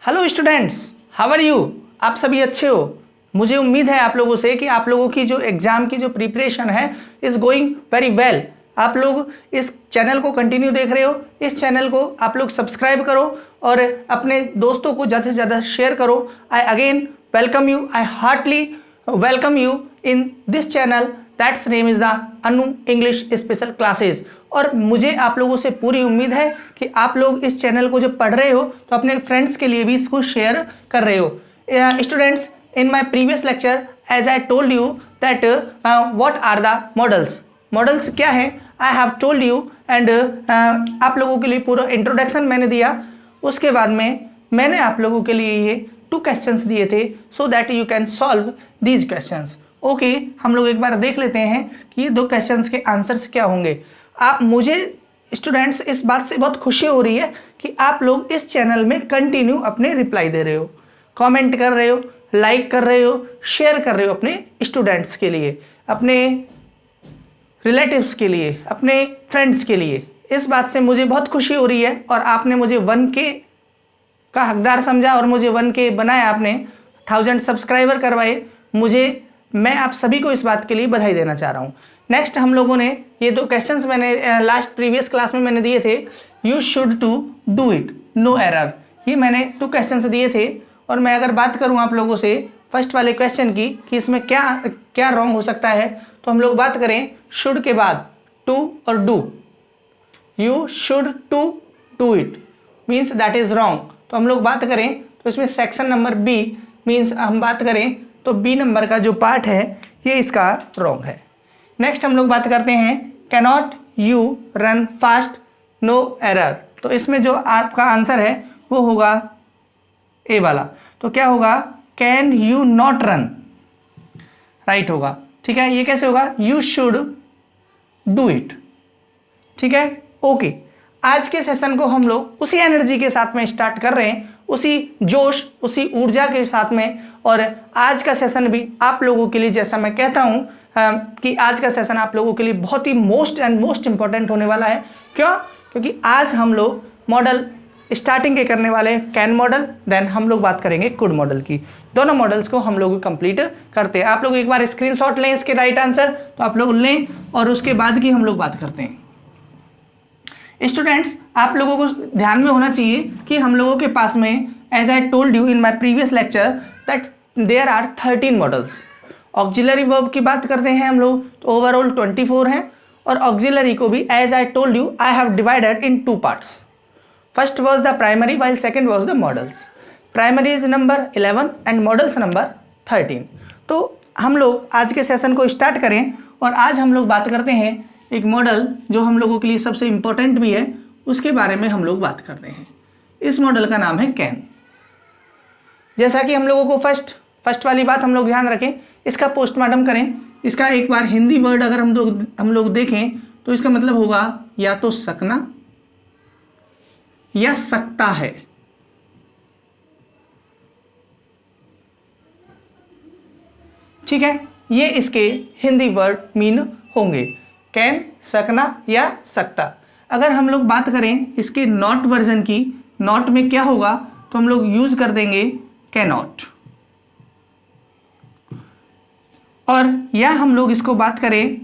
Hello students, how are you. आप सभी अच्छे हो। मुझे उम्मीद है आप लोगों से कि आप लोगों की जो एग्जाम की जो प्रिपरेशन है इज गोइंग वेरी वेल। आप लोग इस चैनल को कंटिन्यू देख रहे हो। इस चैनल को आप लोग सब्सक्राइब करो और अपने दोस्तों को ज़्यादा से ज़्यादा शेयर करो। I again welcome you, I heartly welcome you in this channel that's name is the Anu English special classes. और मुझे आप लोगों से पूरी उम्मीद है कि आप लोग इस चैनल को जब पढ़ रहे हो तो अपने फ्रेंड्स के लिए भी इसको शेयर कर रहे हो। Students, in my previous lecture as I told you that what are the models क्या है I have told you and आप लोगों के लिए पूरा इंट्रोडक्शन मैंने दिया। उसके बाद में मैंने आप लोगों के लिए ये 2 क्वेश्चंस दिए थे so that you can solve these questions। Okay, हम लोग एक बार देख लेते हैं कि ये 2 क्वेश्चंस के आंसर्स क्या होंगे। आप मुझे स्टूडेंट्स इस बात से बहुत खुशी हो रही है कि आप लोग इस चैनल में कंटिन्यू अपने रिप्लाई दे रहे हो, कमेंट कर रहे हो, लाइक कर रहे हो, शेयर कर रहे हो अपने स्टूडेंट्स के लिए, अपने रिलेटिव्स के लिए, अपने फ्रेंड्स के लिए। इस बात से मुझे बहुत खुशी हो रही है और आपने मुझे 1K का हकदार समझा और मुझे 1K बनाया, आपने 1000 सब्सक्राइबर करवाए। मैं आप सभी को इस बात के लिए बधाई देना चाह रहा हूँ। नेक्स्ट हम लोगों ने ये 2 क्वेश्चंस मैंने लास्ट प्रीवियस क्लास में मैंने दिए थे। You should to do it, no error. ये मैंने 2 क्वेश्चंस दिए थे और मैं अगर बात करूं आप लोगों से फर्स्ट वाले क्वेश्चन की कि इसमें क्या क्या रॉन्ग हो सकता है, तो हम लोग बात करें शुड के बाद टू और do. You should to do it means that is wrong. तो हम लोग बात करें तो इसमें सेक्शन नंबर बी मीन्स हम बात करें तो बी नंबर का जो पार्ट है ये इसका रॉन्ग है। नेक्स्ट हम लोग बात करते हैं cannot you run fast, no error. तो इसमें जो आपका आंसर है वो होगा ए वाला। तो क्या होगा, can you not run, right होगा। ठीक है, ये कैसे होगा, यू शुड डू इट। ठीक है, ओके। आज के सेशन को हम लोग उसी एनर्जी के साथ में स्टार्ट कर रहे हैं, उसी जोश उसी ऊर्जा के साथ में। और आज का सेशन भी आप लोगों के लिए, जैसा मैं कहता हूँ कि आज का सेशन आप लोगों के लिए बहुत ही मोस्ट इंपॉर्टेंट होने वाला है। क्यों? क्योंकि आज हम लोग मॉडल स्टार्टिंग के करने वाले हैं, कैन मॉडल, देन हम लोग बात करेंगे कुड मॉडल की। दोनों मॉडल्स को हम लोग कंप्लीट करते हैं। आप लोग एक बार स्क्रीनशॉट लें इसके राइट आंसर, तो आप लोग लें और उसके बाद की हम लोग बात करते हैं। स्टूडेंट्स, आप लोगों को ध्यान में होना चाहिए कि हम लोगों के पास में as I told you in my previous lecture that there are 13 modals. Auxiliary verb की बात करते हैं हम लोग तो ओवरऑल 24 हैं, और ऑक्सिलरी को भी as I told you I have divided in 2 parts. First was the primary while second was the models. Primary is number 11 and models number 13. तो हम लोग आज के सेशन को स्टार्ट करें और आज हम लोग बात करते हैं एक मॉडल जो हम लोगों के लिए सबसे इम्पोर्टेंट भी है, उसके बारे में हम लोग बात करते हैं। इस मॉडल का नाम है कैन। जैसा कि हम लोगों को फर्स्ट वाली बात हम लोग ध्यान रखें, इसका पोस्टमार्टम करें। इसका एक बार हिंदी वर्ड अगर हम लोग देखें तो इसका मतलब होगा या तो सकना या सकता है। ठीक है, ये इसके हिंदी वर्ड मीन होंगे, कैन, सकना या सकता। अगर हम लोग बात करें इसके नॉट वर्जन की, नॉट में क्या होगा तो हम लोग यूज कर देंगे कैनॉट। और या हम लोग इसको बात करें,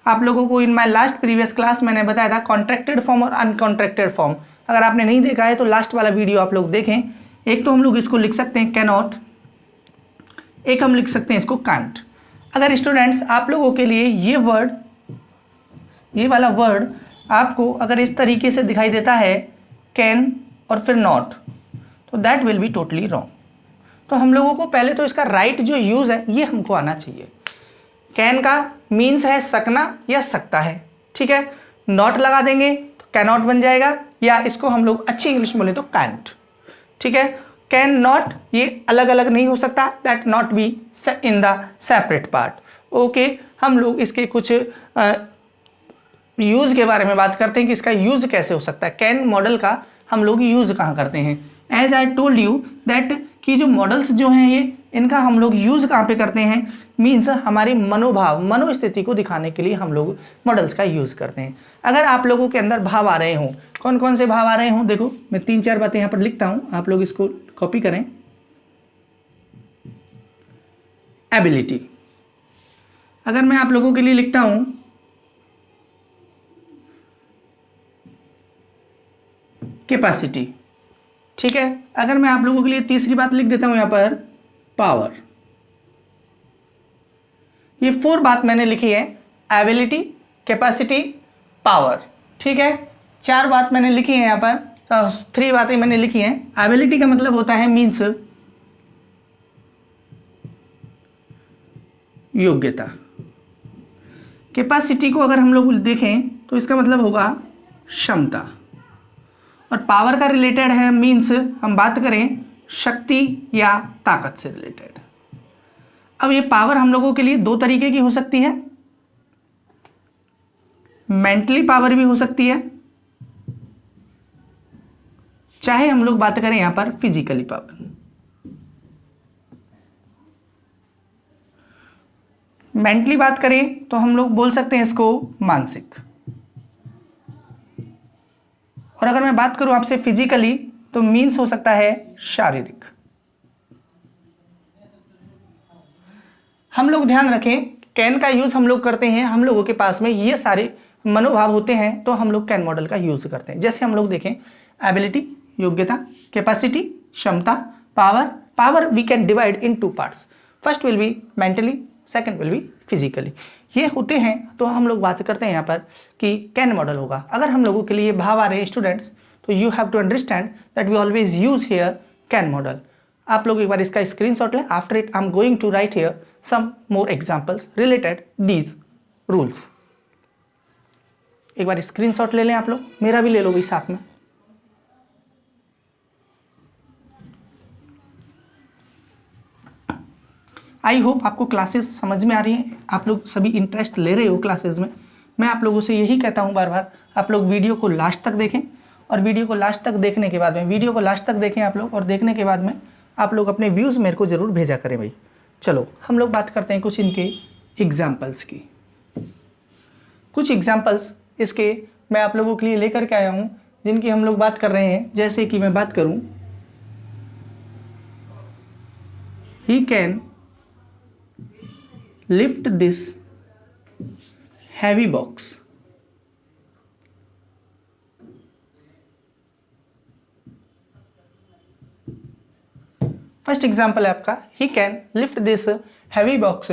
आप लोगों को in my last previous class मैंने बताया था कॉन्ट्रैक्टेड फॉर्म और अनकॉन्ट्रैक्टेड फॉर्म। अगर आपने नहीं देखा है तो लास्ट वाला वीडियो आप लोग देखें। एक तो हम लोग इसको लिख सकते हैं कैनॉट, एक हम लिख सकते हैं इसको कांट। अगर स्टूडेंट्स आप लोगों के लिए ये वाला वर्ड आपको अगर इस तरीके से दिखाई देता है कैन और फिर नॉट, तो that will be totally wrong. तो हम लोगों को पहले तो इसका राइट जो यूज़ है ये हमको आना चाहिए। कैन का मीन्स है सकना या सकता है। ठीक है, नॉट लगा देंगे तो कैनॉट बन जाएगा, या इसको हम लोग अच्छी इंग्लिश बोले तो कांट। ठीक है, कैन नॉट ये अलग अलग नहीं हो सकता, that not be in the separate part. Okay, हम लोग इसके कुछ यूज़ के बारे में बात करते हैं कि इसका यूज़ कैसे हो सकता है। कैन मॉडल का हम लोग यूज़ कहाँ करते हैं। As I told you that कि जो मॉडल्स जो हैं ये इनका हम लोग यूज़ कहाँ पे करते हैं, मीन्स हमारी मनोभाव मनोस्थिति को दिखाने के लिए हम लोग मॉडल्स का यूज़ करते हैं। अगर आप लोगों के अंदर भाव आ रहे हों, कौन कौन से भाव आ रहे हों, देखो मैं 3-4 बातें यहाँ पर लिखता हूँ, आप लोग इसको कॉपी करें। एबिलिटी, अगर मैं आप लोगों के लिए लिखता हूं कैपेसिटी, ठीक है। अगर मैं आप लोगों के लिए तीसरी बात लिख देता हूं यहां पर पावर। ये 4 बात मैंने लिखी है, एबिलिटी, कैपेसिटी, पावर, ठीक है। 4 बात मैंने लिखी है यहां पर, 3 बातें मैंने लिखी हैं। एबिलिटी का मतलब होता है मीन्स योग्यता। कैपेसिटी को अगर हम लोग देखें तो इसका मतलब होगा क्षमता। और पावर का रिलेटेड है, मीन्स हम बात करें शक्ति या ताकत से रिलेटेड। अब ये पावर हम लोगों के लिए 2 तरीके की हो सकती है, मेंटली पावर भी हो सकती है, चाहे हम लोग बात करें यहां पर फिजिकली पावर। मेंटली बात करें तो हम लोग बोल सकते हैं इसको मानसिक, और अगर मैं बात करूं आपसे फिजिकली तो मीन्स हो सकता है शारीरिक। हम लोग ध्यान रखें, कैन का यूज हम लोग करते हैं, हम लोगों के पास में ये सारे मनोभाव होते हैं तो हम लोग कैन मॉडल का यूज करते हैं। जैसे हम लोग देखें एबिलिटी योग्यता, कैपेसिटी क्षमता, power. Power we can divide in 2 parts, first will be mentally, second will be physically. ये होते हैं तो हम लोग बात करते हैं यहाँ पर कि कैन मॉडल होगा। अगर हम लोगों के लिए भाव आ रहे हैं स्टूडेंट्स, तो you have to understand that we always use here can modal. आप लोग एक बार इसका स्क्रीनशॉट लें। After it I am going to write here some more examples related these rules. एक बार स्क्रीनशॉट ले लें आप लोग, मेरा भी ले लो भाई साथ में। आई होप आपको क्लासेस समझ में आ रही हैं, आप लोग सभी इंटरेस्ट ले रहे हो क्लासेस में। मैं आप लोगों से यही कहता हूँ बार बार, आप लोग वीडियो को लास्ट तक देखें, और वीडियो को लास्ट तक देखने के बाद में आप लोग, और देखने के बाद में आप लोग अपने व्यूज़ मेरे को ज़रूर भेजा करें भाई। चलो हम लोग बात करते हैं कुछ इनके एग्जाम्पल्स की। कुछ एग्जाम्पल्स इसके मैं आप लोगों के लिए लेकर के आया हूँ, जिनकी हम लोग बात कर रहे हैं। जैसे कि मैं बात करूँ, he can lift this heavy box। First example है आपका, he can lift this heavy box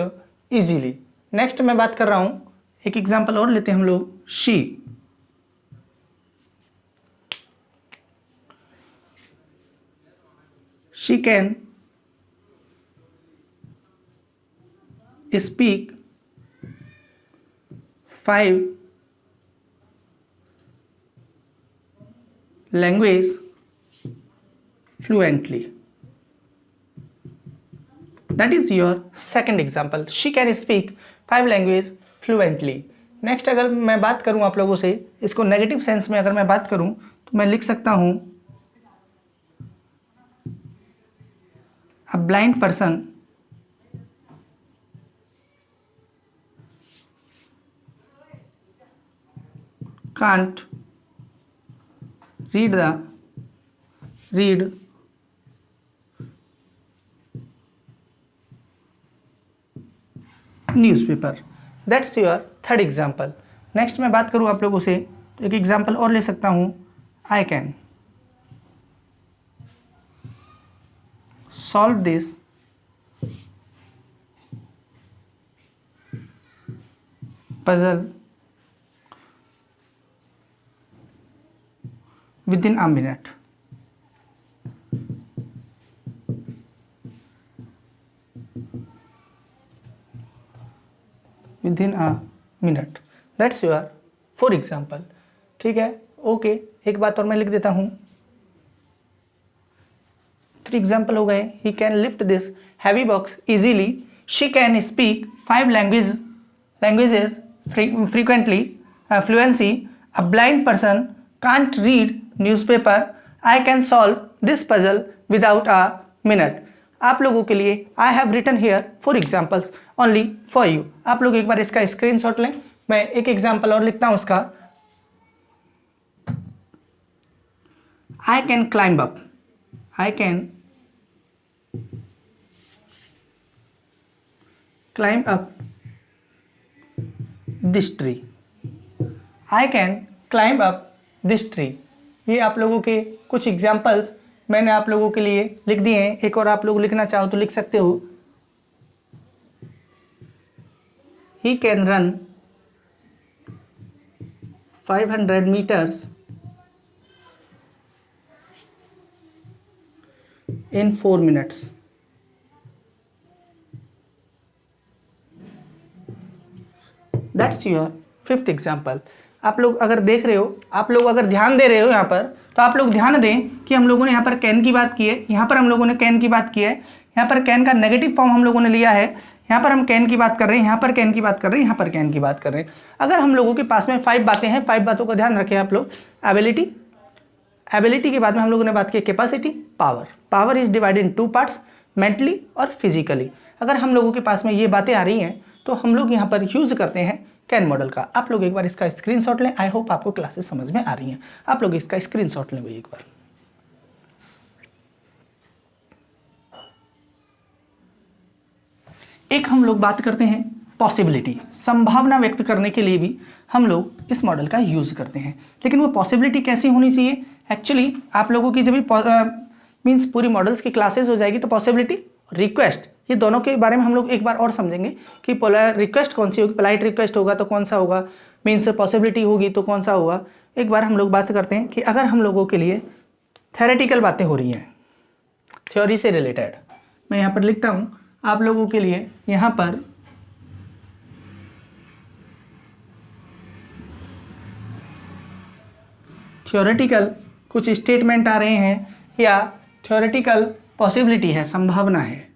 easily. Next मैं बात कर रहा हूं, एक एग्जाम्पल और लेते हैं हम लोग, she can speak 5 languages fluently। That is your second example, she can speak 5 languages fluently। Next अगर मैं बात करूं आप लोगों से, इसको नेगेटिव सेंस में अगर मैं बात करूं तो मैं लिख सकता हूं, a blind person can't read newspaper। That's your third example। Next मैं बात करूं आप लोगों से तो एक एग्जाम्पल और ले सकता हूं, I can solve this puzzle within a minute। within a minute। That's your 4 example। ठीक है, ओके। एक बात और मैं लिख देता हूं, 3 एग्जाम्पल हो गए। He can lift this heavy box easily, she can speak 5 languages fluency, a blind person can't read newspaper, I can solve this puzzle without a minute। आप लोगों के लिए I have written here 4 examples only for you. आप लोग एक बार इसका screenshot लें। मैं एक एग्जाम्पल और लिखता हूं उसका। I can climb up, I can climb up this tree, I can climb up this tree. ये आप लोगों के कुछ एग्जाम्पल्स मैंने आप लोगों के लिए लिख दिए हैं। एक और आप लोग लिखना चाहो तो लिख सकते हो। He can run 500 meters in 4 minutes। That's your 5th example. आप लोग अगर देख रहे हो, आप लोग अगर ध्यान दे रहे हो यहाँ पर, तो आप लोग ध्यान दें कि हम लोगों ने यहाँ पर कैन की बात की है, यहाँ पर हम लोगों ने कैन की बात की है, यहाँ पर कैन का नेगेटिव फॉर्म हम लोगों ने लिया है, यहाँ पर हम कैन की बात कर रहे हैं, यहाँ पर कैन की बात कर रहे हैं, यहाँ पर कैन की बात कर रहे हैं। अगर हम लोगों के पास में 5 बातें हैं, 5 बातों का ध्यान रखें आप लोग। एबिलिटी, एबिलिटी के बाद में हम लोगों ने बात की capacity, power. Power is divided in 2 parts, mentally और फिजिकली। अगर हम लोगों के पास में ये बातें आ रही हैं तो हम लोग यहाँ पर यूज करते हैं कैन मॉडल का। आप लोग एक बार इसका स्क्रीनशॉट लें। आई होप आपको क्लासेस समझ में आ रही हैं। आप लोग इसका स्क्रीनशॉट लें भाई एक बार। एक हम लोग बात करते हैं पॉसिबिलिटी, संभावना व्यक्त करने के लिए भी हम लोग इस मॉडल का यूज करते हैं। लेकिन वो पॉसिबिलिटी कैसी होनी चाहिए? एक्चुअली आप लोगों की जब मीन्स पूरी मॉडल्स की क्लासेस हो जाएगी तो पॉसिबिलिटी, रिक्वेस्ट, ये दोनों के बारे में हम लोग एक बार और समझेंगे कि रिक्वेस्ट कौन सी होगी। पोलाइट रिक्वेस्ट होगा तो कौन सा होगा, मीन्स पॉसिबिलिटी होगी तो कौन सा होगा। एक बार हम लोग बात करते हैं कि अगर हम लोगों के लिए थ्योरेटिकल बातें हो रही हैं, थ्योरी से रिलेटेड, मैं यहाँ पर लिखता हूँ आप लोगों के लिए, यहाँ पर थ्योरेटिकल कुछ स्टेटमेंट आ रहे हैं या थ्योरेटिकल पॉसिबिलिटी है, संभावना है।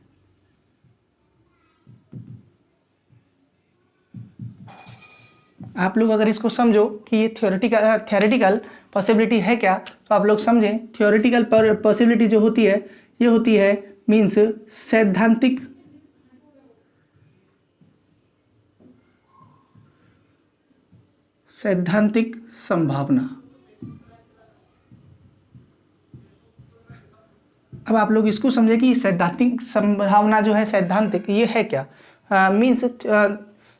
आप लोग अगर इसको समझो कि ये थ्योरेटिकल पॉसिबिलिटी है क्या, तो आप लोग समझें थ्योरेटिकल पॉसिबिलिटी जो होती है ये होती है मीन्स सैद्धांतिक संभावना। अब आप लोग इसको समझे कि सैद्धांतिक संभावना जो है, सैद्धांतिक, ये है क्या? मीन्स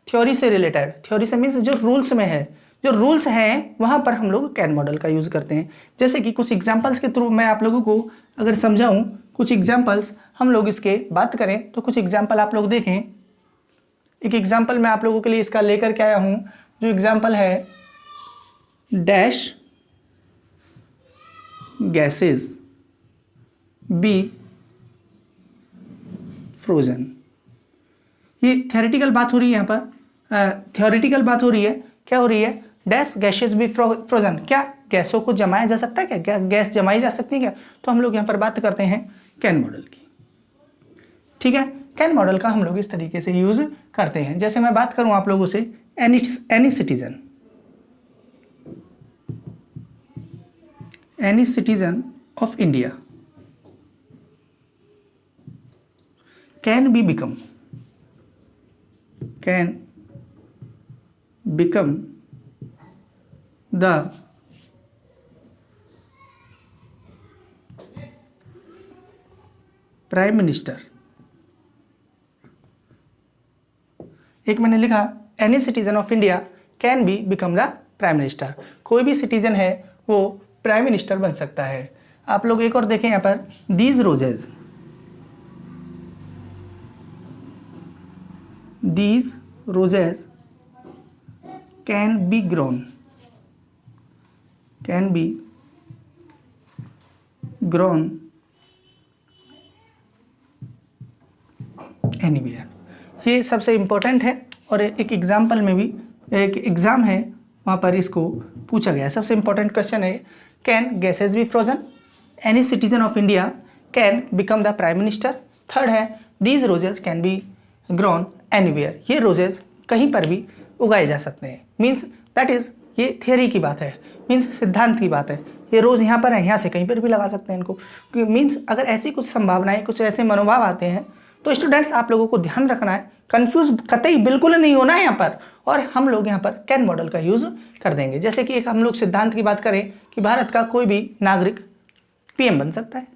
थ्योरी से रिलेटेड, थ्योरी से मीन्स जो रूल्स में है, जो रूल्स हैं वहाँ पर हम लोग कैन मॉडल का यूज़ करते हैं। जैसे कि कुछ एग्जांपल्स के थ्रू मैं आप लोगों को अगर समझाऊँ, कुछ एग्जांपल्स हम लोग इसके बात करें तो कुछ एग्जांपल आप लोग देखें। एक एग्जांपल मैं आप लोगों के लिए इसका लेकर के आया हूँ, जो एग्जांपल है डैश गैसेज बी फ्रोजन। ये थ्योरेटिकल बात हो रही है, यहाँ पर थ्योरेटिकल बात हो रही है। क्या हो रही है? Dash gases be frozen. क्या गैसों को जमाया जा सकता है? क्या गैस जमाई जा सकती है क्या? तो हम लोग यहाँ पर बात करते हैं कैन मॉडल की। ठीक है, कैन मॉडल का हम लोग इस तरीके से यूज करते हैं। जैसे मैं बात करूं आप लोगों से, any citizen of India can become the prime minister. एक मैंने लिखा any citizen of India can be become the prime minister. कोई भी सिटीजन है वो प्राइम मिनिस्टर बन सकता है। आप लोग एक और देखें यहाँ पर, these roses can be grown anywhere. ये सबसे इम्पोर्टेंट है और एक एग्जाम्पल में भी, एक एग्जाम है वहाँ पर इसको पूछा गया है। सबसे इम्पोर्टेंट क्वेश्चन है, can gases be frozen, any citizen of India can become the prime minister. Third है, these roses can be grown anywhere. ये रोजेज कहीं पर भी उगाए जा सकते हैं। मीन्स दैट इज, ये थियरी की बात है। मीन्स सिद्धांत की बात है, ये रोज़ यहाँ पर है, यहाँ से कहीं पर भी लगा सकते हैं इनको, क्योंकि मीन्स अगर ऐसी कुछ संभावनाएं, कुछ ऐसे मनोभाव आते हैं तो स्टूडेंट्स आप लोगों को ध्यान रखना है, कंफ्यूज कतई बिल्कुल नहीं होना है यहाँ पर, और हम लोग यहाँ पर कैन मॉडल का यूज़ कर देंगे। जैसे कि एक हम लोग सिद्धांत की बात करें कि भारत का कोई भी नागरिक पीएम बन सकता है,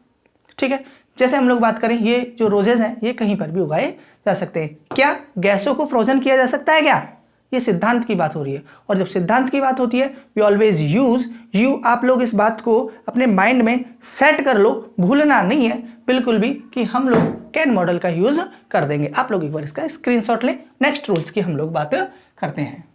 ठीक है। जैसे हम लोग बात करें ये जो रोजेज हैं ये कहीं पर भी उगाए जा सकते हैं। क्या गैसों को फ्रोजन किया जा सकता है क्या? ये सिद्धांत की बात हो रही है, और जब सिद्धांत की बात होती है वी ऑलवेज यूज यू, आप लोग इस बात को अपने माइंड में सेट कर लो, भूलना नहीं है बिल्कुल भी कि हम लोग कैन मॉडल का यूज कर देंगे। आप लोग एक बार इसका स्क्रीनशॉट लें। नेक्स्ट रूल्स की हम लोग बात करते हैं।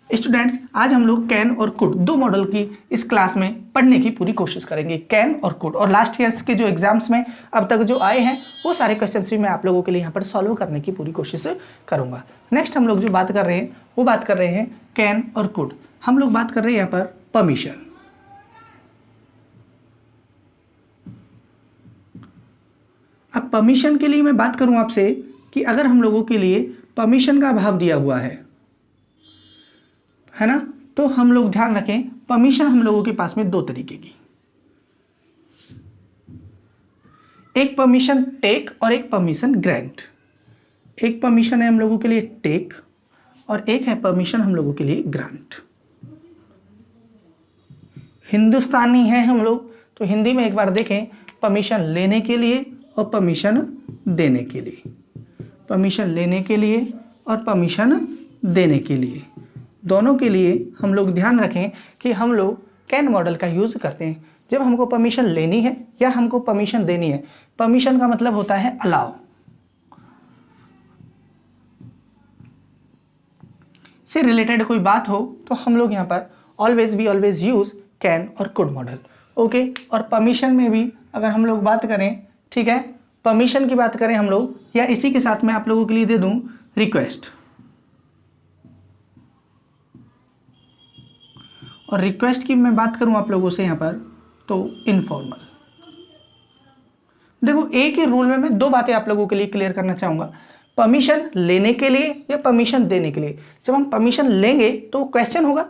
स्टूडेंट्स आज हम लोग कैन और कुड दो मॉडल की इस क्लास में पढ़ने की पूरी कोशिश करेंगे, कैन और कुड। और लास्ट ईयर्स के जो एग्जाम्स में अब तक जो आए हैं वो सारे क्वेश्चंस भी मैं आप लोगों के लिए यहाँ पर सॉल्व करने की पूरी कोशिश करूंगा। नेक्स्ट हम लोग जो बात कर रहे हैं वो बात कर रहे हैं कैन और कुड। हम लोग बात कर रहे हैं यहाँ पर परमिशन। अब परमिशन के लिए मैं बात करूं आपसे कि अगर हम लोगों के लिए परमिशन का अभाव दिया हुआ है ना, तो हम लोग ध्यान रखें परमिशन हम लोगों के पास में दो तरीके की, एक परमिशन टेक और एक परमिशन ग्रांट। एक परमिशन है हम लोगों के लिए टेक और एक है परमिशन हम लोगों के लिए ग्रांट। हिंदुस्तानी है हम लोग तो हिंदी में एक बार देखें, परमिशन लेने के लिए और परमिशन देने के लिए, परमिशन लेने के लिए और परमिशन देने के लिए, दोनों के लिए हम लोग ध्यान रखें कि हम लोग कैन मॉडल का यूज करते हैं जब हमको परमिशन लेनी है या हमको परमिशन देनी है। परमिशन का मतलब होता है अलाउ, से रिलेटेड कोई बात हो तो हम लोग यहाँ पर ऑलवेज यूज कैन और कुड मॉडल, ओके। और परमिशन में भी अगर हम लोग बात करें, ठीक है, परमिशन की बात करें हम लोग, या इसी के साथ मैं आप लोगों के लिए दे दूं रिक्वेस्ट, और रिक्वेस्ट की मैं बात करूं आप लोगों से यहाँ पर तो इनफॉर्मल। देखो एक ही रूल में मैं दो बातें आप लोगों के लिए क्लियर करना चाहूंगा, परमिशन लेने के लिए या परमिशन देने के लिए। जब हम परमिशन लेंगे तो क्वेश्चन होगा,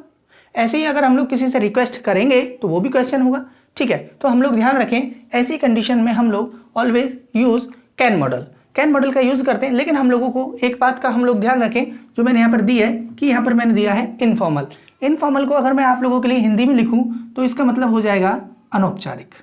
ऐसे ही अगर हम लोग किसी से रिक्वेस्ट करेंगे तो वो भी क्वेश्चन होगा, ठीक है। तो हम लोग ध्यान रखें ऐसी कंडीशन में हम लोग always use can model, can model का यूज करते हैं। लेकिन हम लोगों को एक बात का हम लोग ध्यान रखें जो मैंने यहाँ पर दी है कि यहाँ पर मैंने दिया है इनफॉर्मल। इनफॉर्मल को अगर मैं आप लोगों के लिए हिंदी में लिखूं तो इसका मतलब हो जाएगा अनौपचारिक।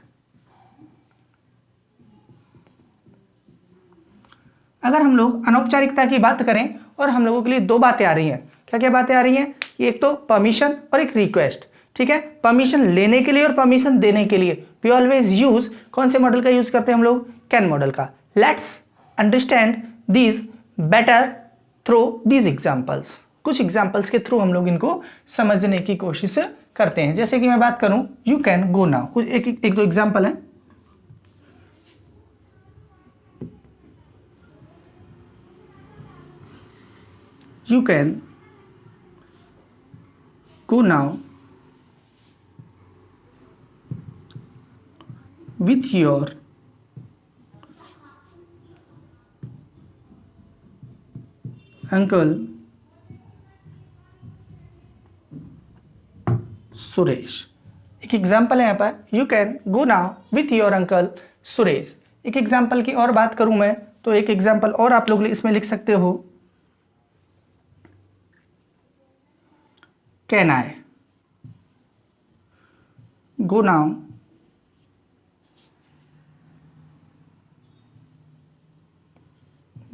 अगर हम लोग अनौपचारिकता की बात करें और हम लोगों के लिए दो बातें आ रही हैं, क्या क्या बातें आ रही हैं, एक तो परमिशन और एक रिक्वेस्ट, ठीक है। परमिशन लेने के लिए और परमिशन देने के लिए वी ऑलवेज यूज कौन से मॉडल का यूज करते हैं हम लोग, कैन मॉडल का। Let's understand these better through these examples. कुछ एग्जाम्पल्स के थ्रू हम लोग इनको समझने की कोशिश करते हैं। जैसे कि मैं बात करूं यू कैन गो नाउ, कुछ एक दो एग्जाम्पल है। You can go now with your uncle Suresh. एक एग्जाम्पल है यहाँ पर you can go now with your uncle Suresh. एक एग्जाम्पल की और बात करूं मैं तो एक एग्जाम्पल और आप लोग इसमें लिख सकते हो, can I go now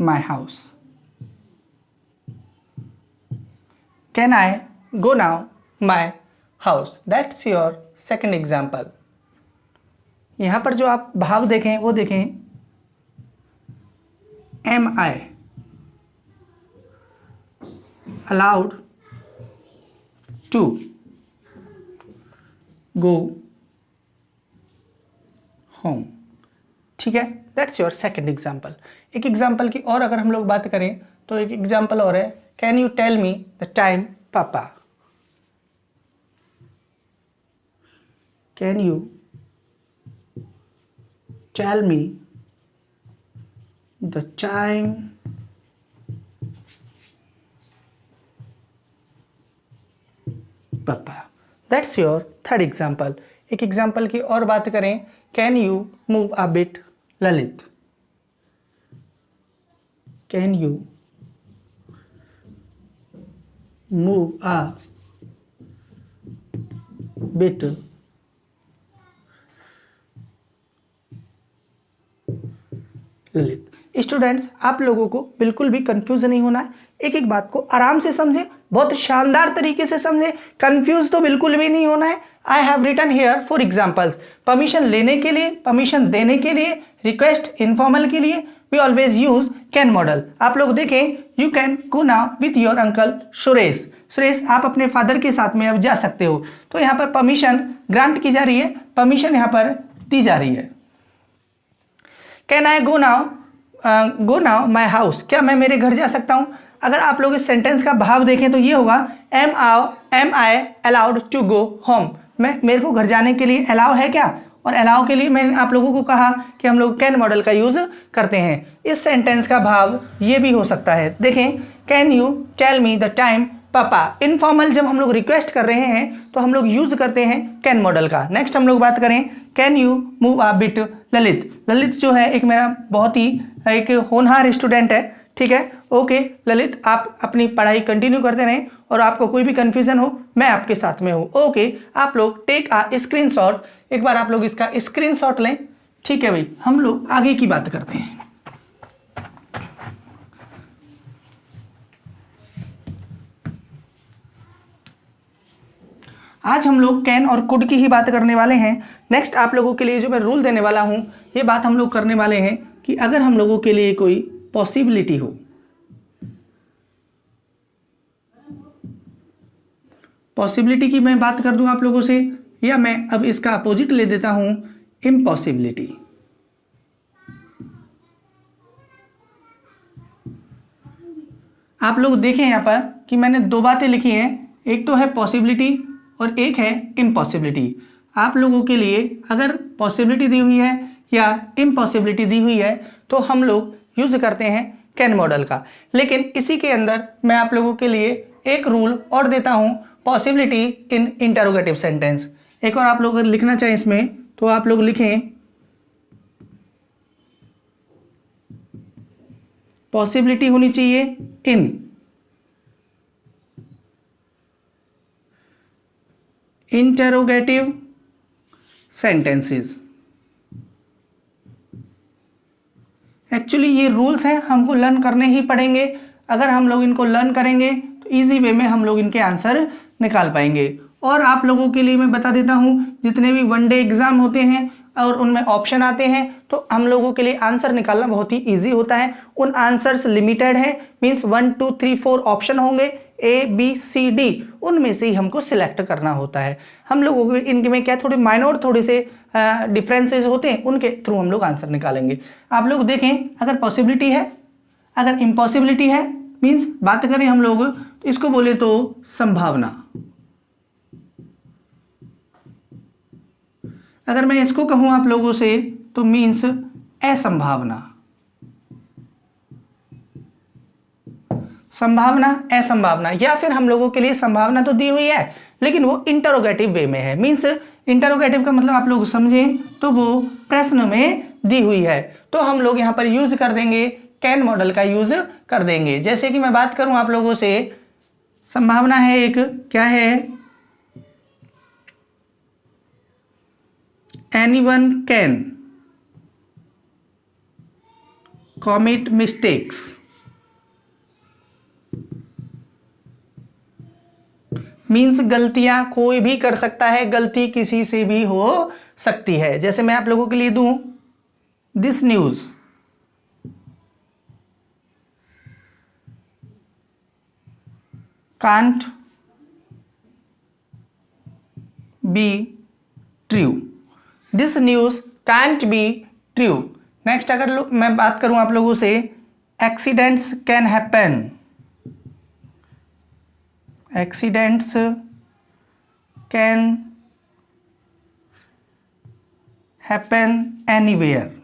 my house. Can I go now my house, that's your second example. यहां पर जो आप भाव देखें वो देखें, am I allowed to go home, ठीक है, दैट्स योर सेकेंड एग्जाम्पल। एक एग्जाम्पल की और अगर हम लोग बात करें तो एक एग्जाम्पल और है, can you tell me the time papa. Can you tell me the time that's your third example. एक एग्जाम्पल की और बात करें, can you move a bit Lalit, can you move a bit Lalit. Students, आप लोगों को बिल्कुल भी कंफ्यूज नहीं होना है, एक एक बात को आराम से समझे, बहुत शानदार तरीके से समझे, कंफ्यूज तो बिल्कुल भी नहीं होना है। I have written here four examples. Permission लेने के लिए, परमिशन देने के लिए, रिक्वेस्ट इनफॉर्मल के लिए we always use can modal. आप लोग देखें, you can go now with your uncle Suresh. Suresh, आप अपने फादर के साथ में अब जा सकते हो। तो यहाँ पर परमिशन ग्रांट की जा रही है, परमिशन यहाँ पर दी जा रही है। Can I go now my house, क्या मैं मेरे घर जा सकता हूं? अगर आप लोग इस सेंटेंस का भाव देखें तो ये होगा, am I allowed to go home, मेरे को घर जाने के लिए अलाउ है क्या? और अलाउ के लिए मैंने आप लोगों को कहा कि हम लोग कैन मॉडल का यूज करते हैं। इस सेंटेंस का भाव ये भी हो सकता है। देखें, can you tell me the time papa. Informal जब हम लोग रिक्वेस्ट कर रहे हैं तो हम लोग यूज करते हैं कैन मॉडल का। नेक्स्ट हम लोग बात करें, can you move a bit Lalit. Lalit जो है एक मेरा बहुत ही एक होनहार स्टूडेंट है, ठीक है। ओके ललित, आप अपनी पढ़ाई कंटिन्यू करते रहें और आपको कोई भी कंफ्यूजन हो मैं आपके साथ में हूँ। ओके, आप लोग टेक अ स्क्रीनशॉट, एक बार आप लोग इसका स्क्रीनशॉट लें, ठीक है भाई। हम लोग आगे की बात करते हैं। आज हम लोग कैन और कुड की ही बात करने वाले हैं। नेक्स्ट आप लोगों के लिए जो मैं रूल देने वाला हूं, ये बात हम लोग करने वाले हैं कि अगर हम लोगों के लिए कोई पॉसिबिलिटी हो, पॉसिबिलिटी की मैं बात कर दूं आप लोगों से, या मैं अब इसका अपोजिट ले देता हूं, इम्पॉसिबिलिटी। आप लोग देखें यहाँ पर कि मैंने दो बातें लिखी हैं, एक तो है पॉसिबिलिटी और एक है इम्पॉसिबिलिटी। आप लोगों के लिए अगर पॉसिबिलिटी दी हुई है या इम्पॉसिबिलिटी दी हुई है तो हम लोग यूज करते हैं कैन मॉडल का। लेकिन इसी के अंदर मैं आप लोगों के लिए एक रूल और देता हूं, पॉसिबिलिटी इन इंटरोगेटिव सेंटेंस। एक और आप लोग अगर लिखना चाहें इसमें तो आप लोग लिखें, पॉसिबिलिटी होनी चाहिए इन इंटरोगेटिव सेंटेंसेस। एक्चुअली ये रूल्स हैं, हमको लर्न करने ही पड़ेंगे। अगर हम लोग इनको लर्न करेंगे तो इजी वे में हम लोग इनके आंसर निकाल पाएंगे। और आप लोगों के लिए मैं बता देता हूं, जितने भी वनडे एग्जाम होते हैं और उनमें ऑप्शन आते हैं तो हम लोगों के लिए आंसर निकालना बहुत ही इजी होता है। उन आंसर्स लिमिटेड हैं, मींस 1 2 3 4 ऑप्शन होंगे, ABCD, उनमें से ही हमको सिलेक्ट करना होता है। हम लोगों को इनमें क्या थोड़े माइनर थोड़े से डिफरेंसेस होते हैं, उनके थ्रू हम लोग आंसर निकालेंगे। आप लोग देखें, अगर पॉसिबिलिटी है, अगर इम्पॉसिबिलिटी है, मींस बात करें हम लोग तो इसको बोले तो संभावना। अगर मैं इसको कहूं आप लोगों से तो मींस असंभावना। संभावना, असंभावना, या फिर हम लोगों के लिए संभावना तो दी हुई है लेकिन वो इंटरोगेटिव वे में है। मींस इंटरोगेटिव का मतलब आप लोग समझें तो वो प्रश्न में दी हुई है, तो हम लोग यहां पर यूज कर देंगे कैन मॉडल का यूज कर देंगे। जैसे कि मैं बात करूं आप लोगों से, संभावना है एक, क्या है, anyone can commit mistakes. Means गलतियां कोई भी कर सकता है, गलती किसी से भी हो सकती है। जैसे मैं आप लोगों के लिए दूं, this news can't be true, this news can't be true. Next अगर मैं बात करूं आप लोगों से, accidents can happen, accidents can happen anywhere.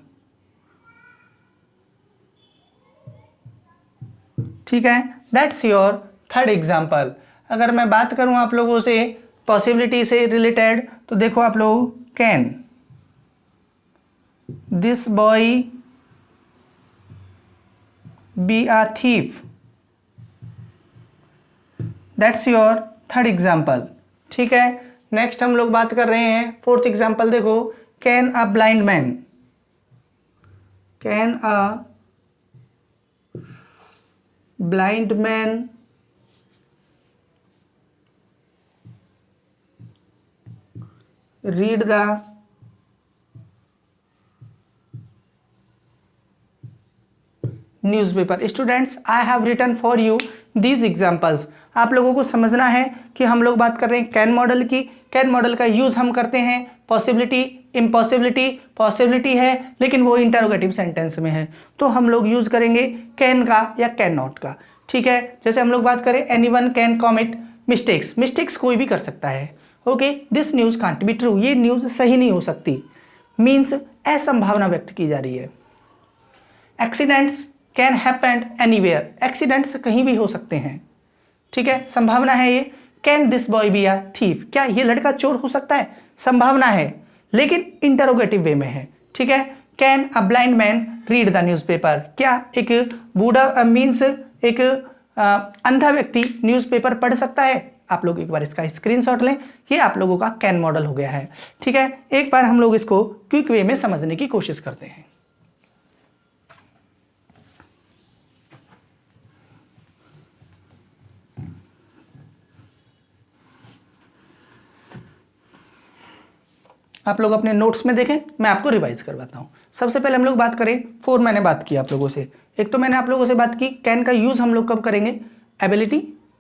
ठीक है, दैट्स योर थर्ड एग्जाम्पल। अगर मैं बात करूं आप लोगों से पॉसिबिलिटी से रिलेटेड, तो देखो आप लोग, can this boy be a thief, that's your third example. ठीक है, नेक्स्ट हम लोग बात कर रहे हैं फोर्थ एग्जाम्पल। देखो, can a blind man, can a blind man read the newspaper. Students, I have written for you these examples. आप लोगों को समझना है कि हम लोग बात कर रहे हैं कैन मॉडल की। कैन मॉडल का यूज हम करते हैं पॉसिबिलिटी, इम्पॉसिबिलिटी, पॉसिबिलिटी है लेकिन वो इंटरोगेटिव सेंटेंस में है, तो हम लोग यूज करेंगे कैन का या कैन नॉट का। ठीक है, जैसे हम लोग बात करें anyone can commit mistakes, mistakes कोई भी कर सकता है। Okay, this news can't be true, ये न्यूज सही नहीं हो सकती, मीन्स असंभावना व्यक्त की जा रही है। Accidents can happen anywhere, accidents कहीं भी हो सकते हैं। ठीक है, संभावना है ये। Can this boy be a thief, क्या ये लड़का चोर हो सकता है, संभावना है लेकिन इंटरोगेटिव वे में है। ठीक है, can a blind man read the newspaper, क्या एक बूढ़ा मीन्स एक अंधा व्यक्ति न्यूज़पेपर पढ़ सकता है। आप लोग एक बार इसका स्क्रीनशॉट लें, ये आप लोगों का कैन मॉडल हो गया है। ठीक है, एक बार हम लोग इसको क्विक वे में समझने की कोशिश करते हैं। आप लोग अपने नोट्स में देखें, मैं आपको रिवाइज करवाता हूँ। सबसे पहले हम लोग बात करें, फोर मैंने बात की आप लोगों से। एक तो मैंने आप लोगों से बात की कैन का यूज हम लोग कब करेंगे, एबिलिटी,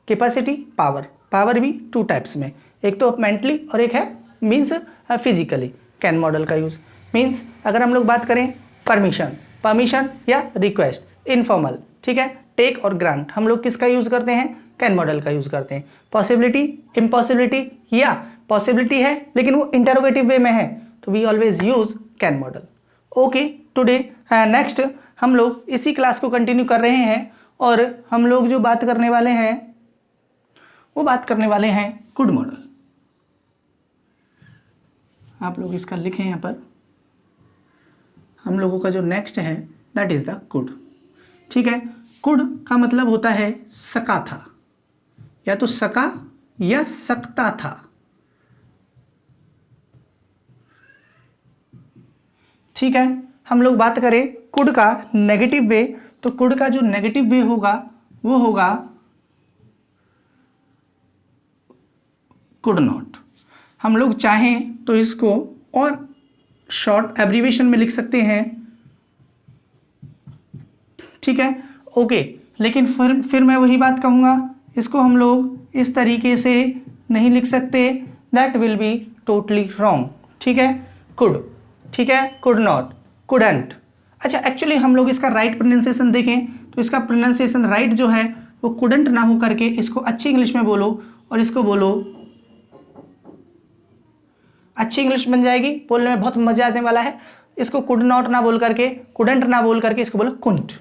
कैपेसिटी, पावर। पावर भी टू टाइप्स में, एक तो मेंटली और एक है मीन्स फिजिकली। कैन मॉडल का यूज मीन्स अगर हम लोग बात करें परमिशन, परमिशन या रिक्वेस्ट, इनफॉर्मल। ठीक है, टेक और ग्रांट, हम लोग किसका यूज करते हैं, कैन मॉडल का यूज करते हैं। पॉसिबिलिटी, इम्पॉसिबिलिटी या पॉसिबिलिटी है लेकिन वो इंटरोगेटिव वे में है, तो we always use can modal. Okay, today next हम लोग इसी क्लास को कंटिन्यू कर रहे हैं और हम लोग जो बात करने वाले हैं वो बात करने वाले हैं कुड मॉडल। आप लोग इसका लिखें यहाँ पर, हम लोगों का जो नेक्स्ट है दैट इज द कुड। ठीक है, कुड का मतलब होता है सका था, या तो सका या सकता था। ठीक है, हम लोग बात करें कुड का नेगेटिव वे, तो कुड का जो नेगेटिव वे होगा वो होगा कुड नॉट। हम लोग चाहें तो इसको और शॉर्ट एब्रीविएशन में लिख सकते हैं। ठीक है, ओके, लेकिन फिर मैं वही बात कहूँगा, इसको हम लोग इस तरीके से नहीं लिख सकते, that will be totally wrong. ठीक है, कुड, ठीक है, कुड नॉट, कुडंट। अच्छा, एक्चुअली हम लोग इसका राइट प्रोनाउंसिएशन देखें तो इसका प्रोनाउंसिएशन राइट जो है वो कुडंट ना हो करके इसको अच्छी इंग्लिश में बोलो और इसको बोलो, अच्छी इंग्लिश बन जाएगी, बोलने में बहुत मजा आने वाला है। इसको कुड नॉट ना बोल करके, कुडंट ना बोल करके इसको बोलो कुंट।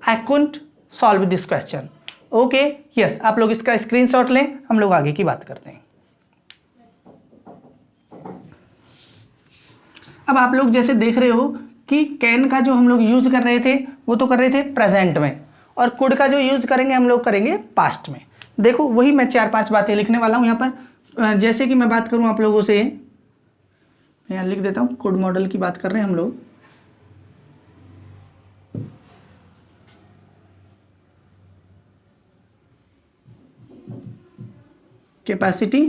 आई कुंट solve this question. Okay, yes, आप लोग इसका स्क्रीनशॉट लें, हम लोग आगे की बात करते हैं। अब आप लोग जैसे देख रहे हो कि कैन का जो हम लोग यूज कर रहे थे वो तो कर रहे थे प्रेजेंट में, और कुड का जो यूज करेंगे हम लोग करेंगे पास्ट में। देखो, वही मैं 4-5 बातें लिखने वाला हूं यहाँ पर। जैसे कि मैं बात करूं आप लोगों से, यहाँ लिख देता हूं, कुड मॉडल की बात कर रहे हैं हम लोग। Capacity,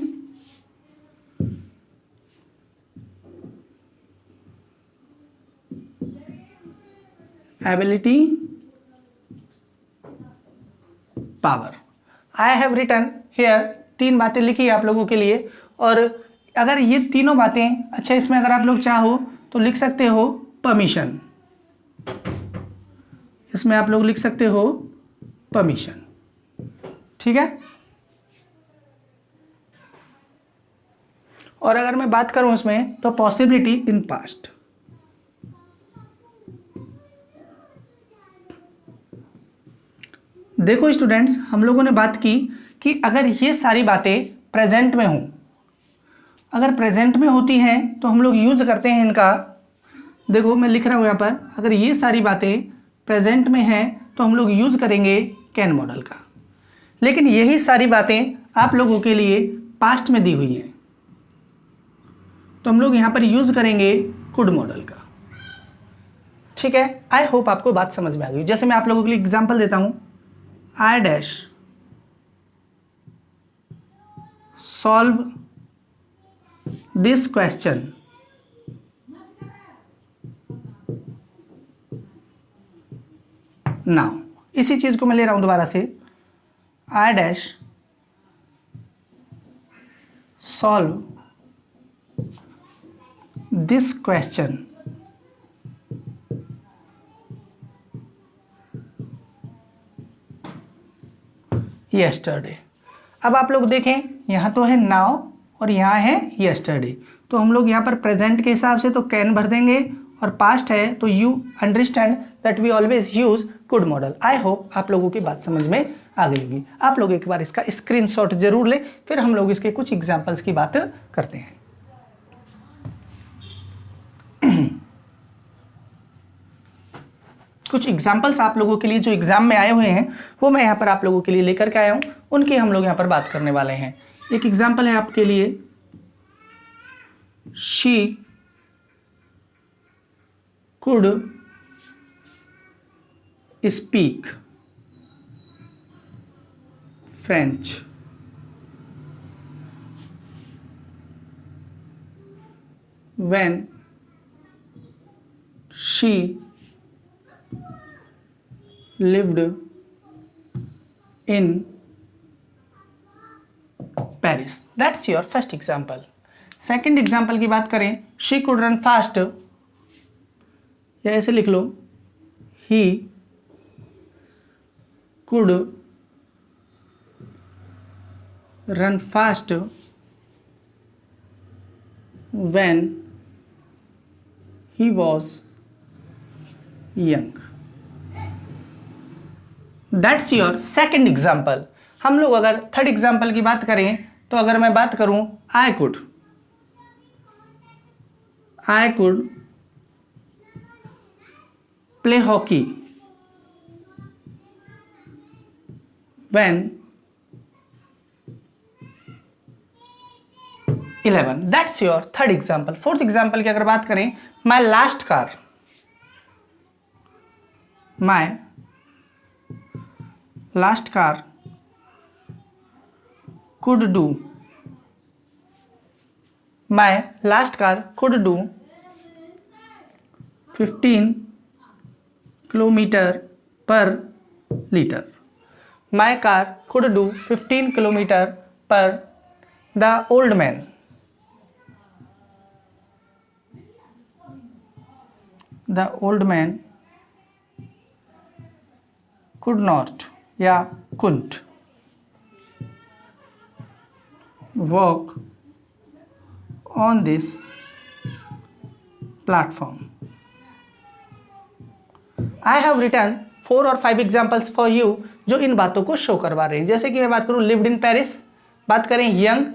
ability, power. I have written here, 3 बातें लिखी आप लोगों के लिए। और अगर ये तीनों बातें, अच्छा इसमें अगर आप लोग चाहो तो लिख सकते हो परमिशन, इसमें आप लोग लिख सकते हो परमिशन। ठीक है, और अगर मैं बात करूं इसमें तो पॉसिबिलिटी इन पास्ट। देखो स्टूडेंट्स, हम लोगों ने बात की कि अगर ये सारी बातें प्रेजेंट में हों अगर प्रेजेंट में होती हैं तो हम लोग यूज़ करते हैं इनका, देखो मैं लिख रहा हूँ यहाँ पर, अगर ये सारी बातें प्रेजेंट में हैं तो हम लोग यूज़ करेंगे कैन मॉडल का। लेकिन यही सारी बातें आप लोगों के लिए पास्ट में दी हुई हैं तो हम लोग यहाँ पर यूज़ करेंगे कुड मॉडल का। ठीक है, आई होप आपको बात समझ में आ गई। जैसे मैं आप लोगों के लिए एग्जांपल देता हूँ, I dash solve this question, now इसी चीज को मैं ले रहा हूं दोबारा से, I dash solve this question yesterday. अब आप लोग देखें, यहां तो है नाउ और यहां है यस्टरडे, तो हम लोग यहां पर प्रेजेंट के हिसाब से तो कैन भर देंगे और पास्ट है तो you understand that we always use could modal. I hope आप लोगों की बात समझ में आ गई होगी। आप लोग एक बार इसका स्क्रीनशॉट जरूर लें, फिर हम लोग इसके कुछ एग्जांपल्स की बात करते हैं। कुछ एग्जाम्पल्स आप लोगों के लिए जो एग्जाम में आए हुए हैं वो मैं यहाँ पर आप लोगों के लिए लेकर के आया हूँ, उनकी हम लोग यहाँ पर बात करने वाले हैं। एक एग्जाम्पल है आपके लिए, she could speak French. When she lived in Paris. That's your first example. Second example की बात करें, she could run fast, या ऐसे लिख लो, he could run fast when he was young. That's your second example. हम लोग अगर third example की बात करें तो अगर मैं बात करूं, I could play hockey when 11। That's your third example. Fourth example की अगर बात करें, my last car could do, my last car could do 15 kilometer per liter. My car could do 15 kilometer per, the old man could not या couldn't walk on this platform. I have written 4 और 5 examples for you जो इन बातों को show करवा रहे हैं। जैसे कि मैं बात करूं, लिव्ड इन पेरिस, बात करें यंग,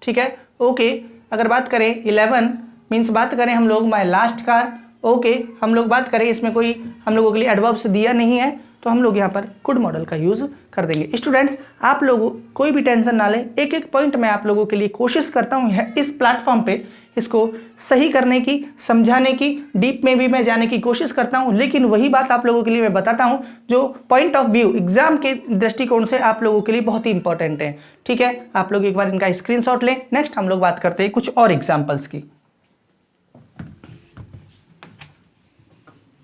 ठीक है, ओके। अगर बात करें 11 मीन्स बात करें हम लोग माई लास्ट कार, ओके। हम लोग बात करें, इसमें कोई हम लोगों के लिए एडवर्ब्स दिया नहीं है तो हम लोग यहाँ पर कुड मॉडल का यूज कर देंगे। स्टूडेंट्स, आप लोग कोई भी टेंशन ना लें, एक एक पॉइंट मैं आप लोगों के लिए कोशिश करता हूँ इस प्लेटफॉर्म पे इसको सही करने की, समझाने की, डीप में भी मैं जाने की कोशिश करता हूँ, लेकिन वही बात आप लोगों के लिए मैं बताता हूँ जो पॉइंट ऑफ व्यू एग्जाम के दृष्टिकोण से आप लोगों के लिए बहुत ही इंपॉर्टेंट है। ठीक है, आप लोग एक बार इनका स्क्रीनशॉट लें। नेक्स्ट हम लोग बात करते हैं कुछ और एग्जाम्पल्स की।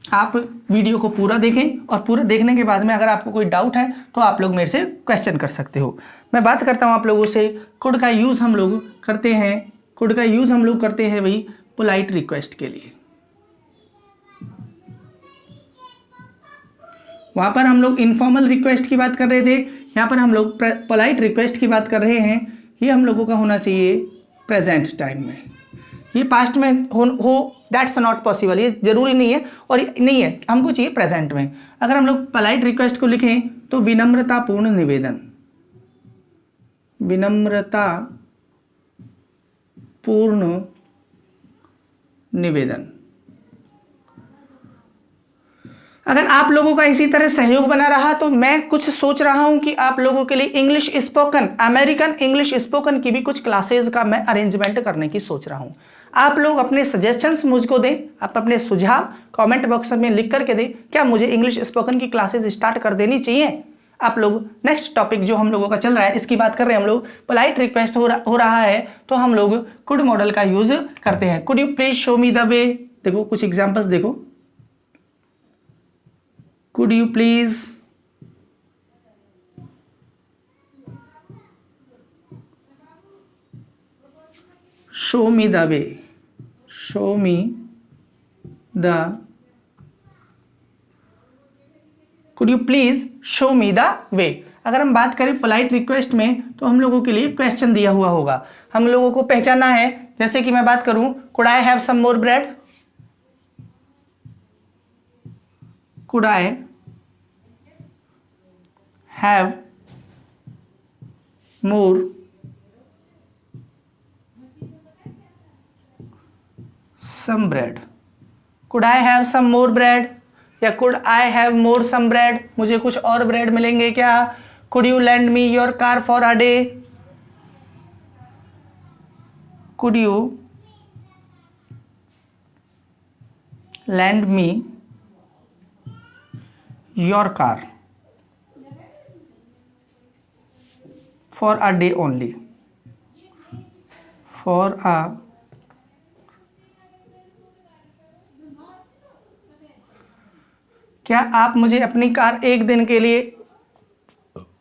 आप वीडियो को पूरा देखें और पूरा देखने के बाद में अगर आपको कोई डाउट है तो आप लोग मेरे से क्वेश्चन कर सकते हो। मैं बात करता हूं आप लोगों से, कुड का यूज़ हम लोग करते हैं, भाई पोलाइट रिक्वेस्ट के लिए। वहां पर हम लोग इनफॉर्मल रिक्वेस्ट की बात कर रहे थे, यहाँ पर हम लोग पोलाइट रिक्वेस्ट की बात कर रहे हैं। ये हम लोगों का होना चाहिए प्रेजेंट टाइम में, ये पास्ट में हो दैट्स नॉट पॉसिबल, ये जरूरी नहीं है और नहीं है, हमको चाहिए प्रेजेंट में। अगर हम लोग पोलाइट रिक्वेस्ट को लिखें तो विनम्रतापूर्ण निवेदन, पूर्ण निवेदन। अगर आप लोगों का इसी तरह सहयोग बना रहा तो मैं कुछ सोच रहा हूं कि आप लोगों के लिए English spoken, American English spoken की भी कुछ क्लासेस का मैं अरेंजमेंट करने की सोच रहा हूं। आप लोग अपने सजेशंस मुझको दें, आप अपने सुझाव कमेंट बॉक्स में लिख करके दें, क्या मुझे इंग्लिश स्पोकन की क्लासेस स्टार्ट कर देनी चाहिए। आप लोग नेक्स्ट टॉपिक जो हम लोगों का चल रहा है इसकी बात कर रहे हैं हम लोग, पोलाइट रिक्वेस्ट हो रहा है तो हम लोग कुड मॉडल का यूज करते हैं। Could you please show me the way. देखो कुछ एग्जांपल्स देखो, could you please show me the way, show me the, could you please show me the way। अगर हम बात करें पोलाइट रिक्वेस्ट में तो हम लोगों के लिए क्वेश्चन दिया हुआ होगा, हम लोगों को पहचानना है। जैसे कि मैं बात करूं, could I have some more bread, could I have more some bread, could I have some more bread या could I have more some bread, मुझे कुछ और ब्रेड मिलेंगे क्या। could you lend me your car for a day, could you lend me your car for a day only, for a क्या आप मुझे अपनी कार एक दिन के लिए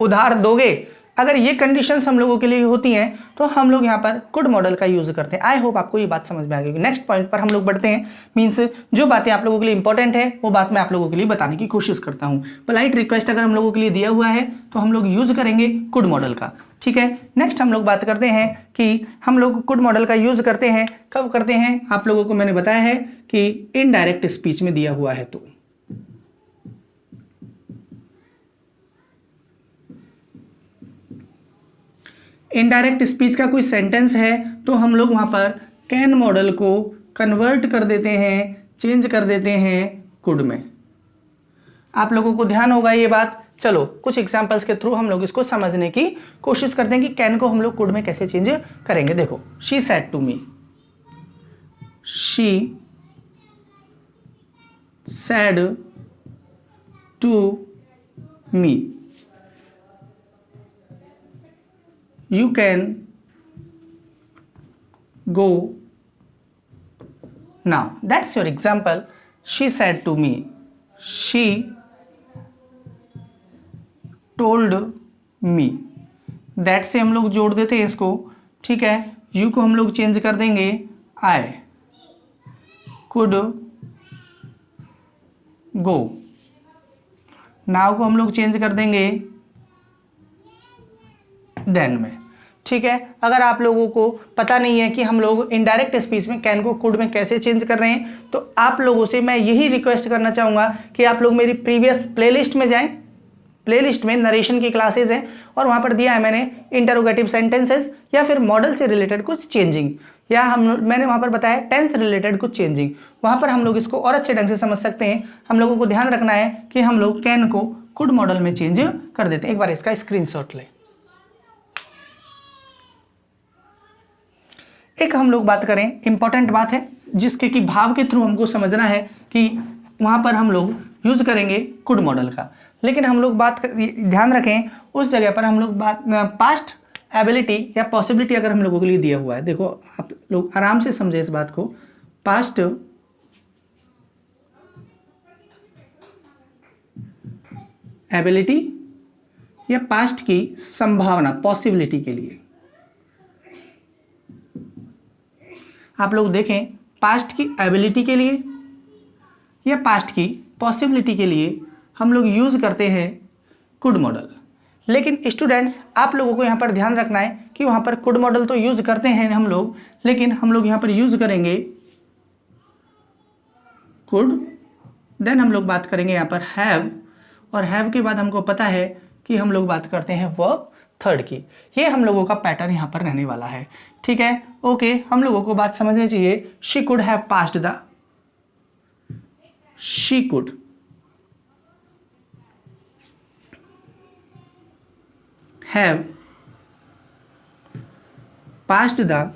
उधार दोगे। अगर ये कंडीशंस हम लोगों के लिए होती हैं तो हम लोग यहाँ पर कुड मॉडल का यूज करते हैं। आई होप आपको ये बात समझ में आ गई। नेक्स्ट पॉइंट पर हम लोग बढ़ते हैं। मींस जो बातें आप लोगों के लिए इंपॉर्टेंट है वो बात मैं आप लोगों के लिए बताने की कोशिश करता हूँ। पोलाइट रिक्वेस्ट अगर हम लोगों के लिए दिया हुआ है तो हम लोग यूज करेंगे कुड मॉडल का, ठीक है। नेक्स्ट हम लोग बात करते हैं कि हम लोग कुड मॉडल का यूज करते हैं, कब करते हैं। आप लोगों को मैंने बताया है कि इनडायरेक्ट स्पीच में दिया हुआ है तो इनडायरेक्ट स्पीच का कोई सेंटेंस है तो हम लोग वहां पर कैन मॉडल को कन्वर्ट कर देते हैं, चेंज कर देते हैं कुड में। आप लोगों को ध्यान होगा ये बात। चलो कुछ एग्जांपल्स के थ्रू हम लोग इसको समझने की कोशिश करते हैं कि कैन को हम लोग कुड में कैसे चेंज करेंगे। देखो, she said to me, she said to me, you can go now। that's your example। she said to me, she told me। that से हम लोग जोड़ देते हैं इसको, ठीक है। you को हम लोग चेंज कर देंगे I could go। now को हम लोग चेंज कर देंगे देन में, ठीक है। अगर आप लोगों को पता नहीं है कि हम लोग इनडायरेक्ट स्पीच में कैन को कुड में कैसे चेंज कर रहे हैं तो आप लोगों से मैं यही रिक्वेस्ट करना चाहूँगा कि आप लोग मेरी प्रीवियस प्लेलिस्ट में जाएं। प्लेलिस्ट में नरेशन की क्लासेस हैं और वहाँ पर दिया है मैंने इंटरोगेटिव सेंटेंसेस या फिर मॉडल से रिलेटेड कुछ चेंजिंग, या मैंने वहाँ पर बताया टेंस रिलेटेड कुछ चेंजिंग। वहाँ पर हम लोग इसको और अच्छे ढंग से समझ सकते हैं। हम लोगों को ध्यान रखना है कि हम लोग कैन को कुड मॉडल में चेंज कर देते हैं। एक बार इसका स्क्रीनशॉट लें। एक हम लोग बात करें, इंपॉर्टेंट बात है जिसके कि भाव के थ्रू हमको समझना है कि वहाँ पर हम लोग यूज करेंगे कुड मॉडल का। लेकिन हम लोग ध्यान रखें उस जगह पर हम लोग पास्ट एबिलिटी या पॉसिबिलिटी अगर हम लोगों के लिए दिया हुआ है, देखो आप लोग आराम से समझे इस बात को। पास्ट एबिलिटी या पास्ट की संभावना, पॉसिबिलिटी के लिए आप लोग देखें पास्ट की एबिलिटी के लिए या पास्ट की पॉसिबिलिटी के लिए हम लोग यूज करते हैं कुड मॉडल। लेकिन स्टूडेंट्स आप लोगों को यहाँ पर ध्यान रखना है कि वहाँ पर कुड मॉडल तो यूज करते हैं हम लोग, लेकिन हम लोग यहाँ पर यूज करेंगे कुड, देन हम लोग बात करेंगे यहाँ पर हैव, और हैव के बाद हमको पता है कि हम लोग बात करते हैं वर्ब थर्ड की। ये हम लोगों का पैटर्न यहाँ पर रहने वाला है, ठीक है। ओके, हम लोगों को बात समझनी चाहिए। She could have passed the, she could have passed the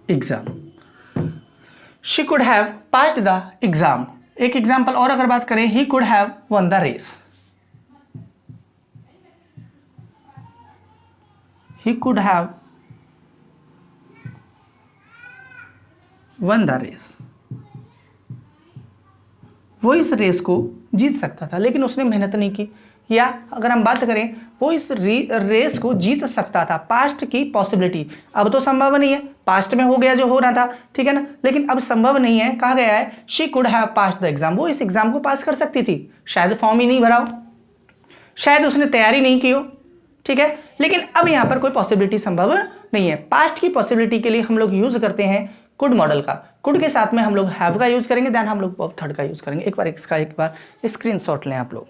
exam, she could have passed the exam. एक एग्जाम्पल और अगर बात करें, he could have won the race, he could have won the race. वो इस रेस को जीत सकता था लेकिन उसने मेहनत नहीं की। या अगर हम बात करें, वो इस रेस को जीत सकता था, पास्ट की पॉसिबिलिटी। अब तो संभव नहीं है, पास्ट में हो गया जो हो रहा था, ठीक है ना, लेकिन अब संभव नहीं है। कहा गया है she could have passed the exam, वो इस एग्जाम को पास कर सकती थी, शायद फॉर्म ही नहीं भरा हो, शायद उसने तैयारी नहीं की हो, ठीक है, लेकिन अब यहां पर कोई पॉसिबिलिटी संभव नहीं है। पास्ट की पॉसिबिलिटी के लिए हम लोग यूज करते हैं कुड मॉडल का। कुड के साथ में हम लोग हैव का यूज करेंगे, देन हम लोग थर्ड का यूज करेंगे। एक बार इसका एक बार स्क्रीनशॉट लें आप लोग।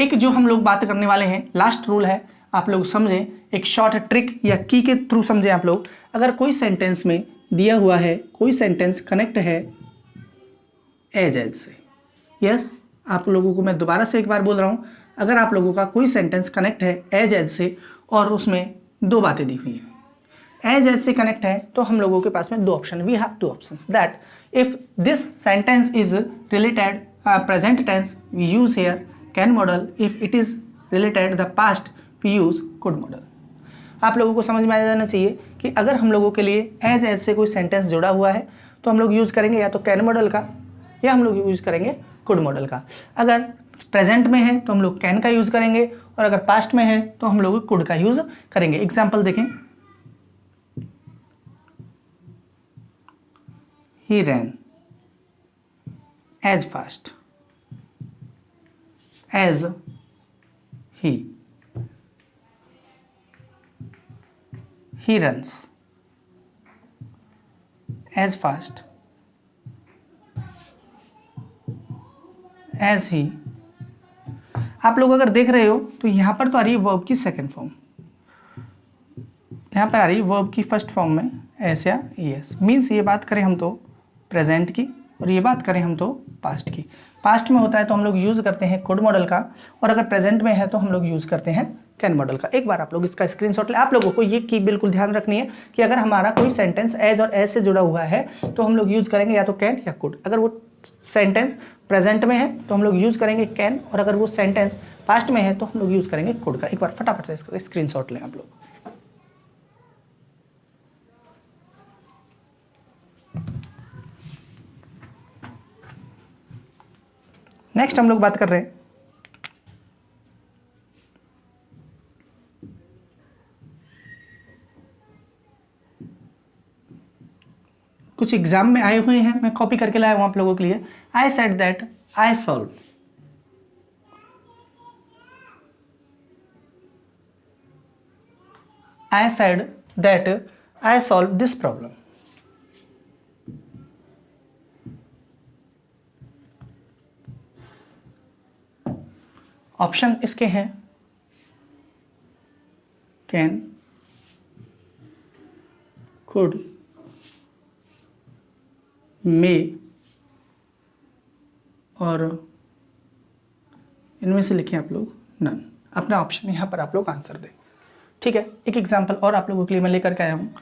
एक जो हम लोग बात करने वाले हैं, लास्ट रूल है, आप लोग समझें, एक शॉर्ट ट्रिक या की के थ्रू समझें आप लोग। अगर कोई सेंटेंस में दिया हुआ है, कोई सेंटेंस कनेक्ट है एज से, यस, आप लोगों को मैं दोबारा से एक बार बोल रहा हूं, अगर आप लोगों का कोई सेंटेंस कनेक्ट है एज से और उसमें दो बातें दी हुई हैं, एज से कनेक्ट है, तो हम लोगों के पास में दो option, we have two options, that if this sentence is related present tense we use here can modal, if it is related the past we use could modal. आप लोगों को समझ में आ जाना चाहिए कि अगर हम लोगों के लिए एज से कोई सेंटेंस जुड़ा हुआ है तो हम लोग यूज करेंगे या तो कैन मॉडल का या हम लोग यूज करेंगे कुड मॉडल का। अगर प्रेजेंट में है तो हम लोग कैन का यूज करेंगे और अगर पास्ट में है तो हम लोग कुड का यूज करेंगे। एग्जाम्पल देखें, he ran as fast as he runs as fast as he। आप लोग अगर देख रहे हो तो यहां पर तो आ रही है वर्ब की सेकंड फॉर्म, यहां पर आ रही है वर्ब की फर्स्ट फॉर्म में एस या एस। मीन्स ये बात करें हम तो प्रेजेंट की और ये बात करें हम तो पास्ट की। पास्ट में होता है तो हम लोग यूज करते हैं कुड मॉडल का और अगर प्रेजेंट में है तो हम लोग यूज करते हैं कैन मॉडल का। एक बार आप लोग इसका स्क्रीनशॉट ले। आप लोगों को ये की बिल्कुल ध्यान रखनी है कि अगर हमारा कोई सेंटेंस एज और एस से जुड़ा हुआ है तो हम लोग यूज करेंगे या तो कैन या कुड। अगर वो सेंटेंस प्रेजेंट में है तो हम लोग यूज करेंगे कैन और अगर वो सेंटेंस पास्ट में है तो हम लोग यूज करेंगे कुड का। एक बार फटाफट से इसका स्क्रीनशॉट लें आप लोग। नेक्स्ट हम लोग बात कर रहे हैं कुछ एग्जाम में आए हुए हैं, मैं कॉपी करके लाया हूं आप लोगों के लिए। I said that I solve, I said that I solve this problem. Option इसके हैं कैन, कुड, मे और इनमें से लिखें आप लोग नन। अपना ऑप्शन यहाँ पर आप लोग आंसर दें, ठीक है। एक एग्जांपल और आप लोगों के लिए मैं लेकर के आया हूँ।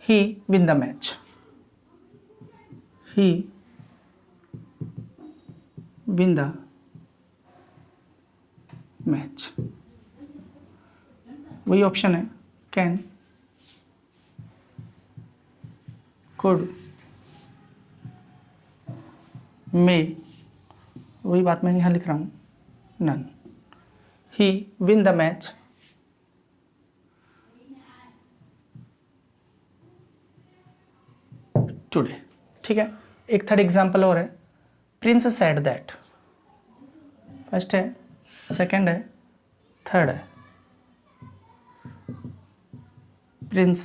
He win the match, he win the match, वही ऑप्शन है कैन, कुड, मे, वही बात मैं यहाँ लिख रहा हूँ नन। He win the match, today, ठीक है। एक थर्ड एग्जाम्पल और है, प्रिंस सेड दैट, फर्स्ट है, सेकंड है, थर्ड है। Prince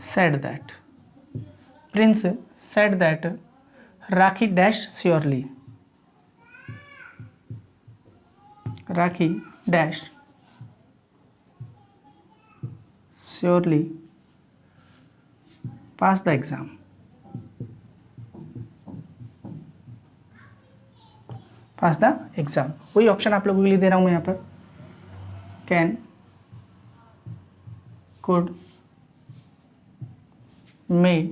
said that, Prince said that Rakhi dashed surely, Rakhi dashed surely pass the exam. Pass the exam, वही option आप लोगों के लिए दे रहा हूं मैं यहाँ पर, कैन, कुड, मे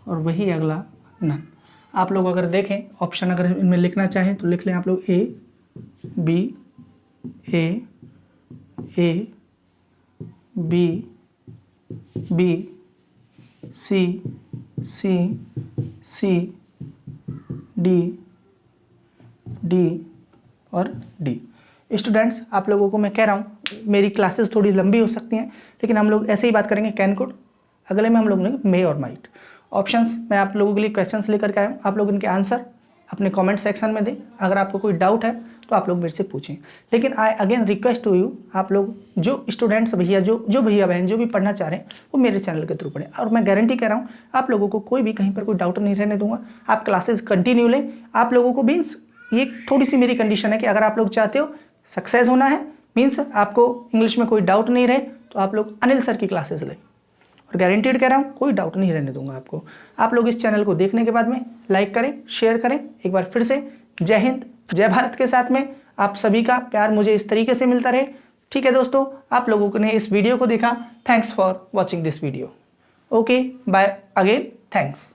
और वही अगला नन। आप लोग अगर देखें ऑप्शन अगर इनमें लिखना चाहें तो लिख लें आप लोग A B B B C C C D D और डी। स्टूडेंट्स आप लोगों को मैं कह रहा हूँ मेरी क्लासेस थोड़ी लंबी हो सकती हैं, लेकिन हम लोग ऐसे ही बात करेंगे कैन कुड, अगले में हम लोग ने मे और माइट। ऑप्शंस मैं आप लोगों के लिए क्वेश्चंस लेकर के आया हूँ, आप लोग इनके आंसर अपने कमेंट सेक्शन में दें। अगर आपको कोई डाउट है तो आप लोग मेरे से पूछें, लेकिन I again request to you, आप लोग जो स्टूडेंट्स भैया जो भैया बहन जो भी पढ़ना चाह रहे हैं वो मेरे चैनल के थ्रू पढ़ें, और मैं गारंटी कह रहा हूँ आप लोगों को कोई भी कहीं पर कोई डाउट नहीं रहने दूंगा। आप क्लासेस कंटिन्यू लें। आप लोगों को मीन्स ये थोड़ी सी मेरी कंडीशन है कि अगर आप लोग चाहते हो सक्सेस होना है, मीन्स आपको इंग्लिश में कोई डाउट नहीं रहे, तो आप लोग अनिल सर की क्लासेस लें, और गारंटीड कह रहा हूँ कोई डाउट नहीं रहने दूंगा आपको। आप लोग इस चैनल को देखने के बाद में लाइक करें, शेयर करें। एक बार फिर से जय हिंद जय भारत के साथ में आप सभी का प्यार मुझे इस तरीके से मिलता रहे। ठीक है दोस्तों, आप लोगों ने इस वीडियो को देखा, thanks for watching this video. Okay bye again, thanks.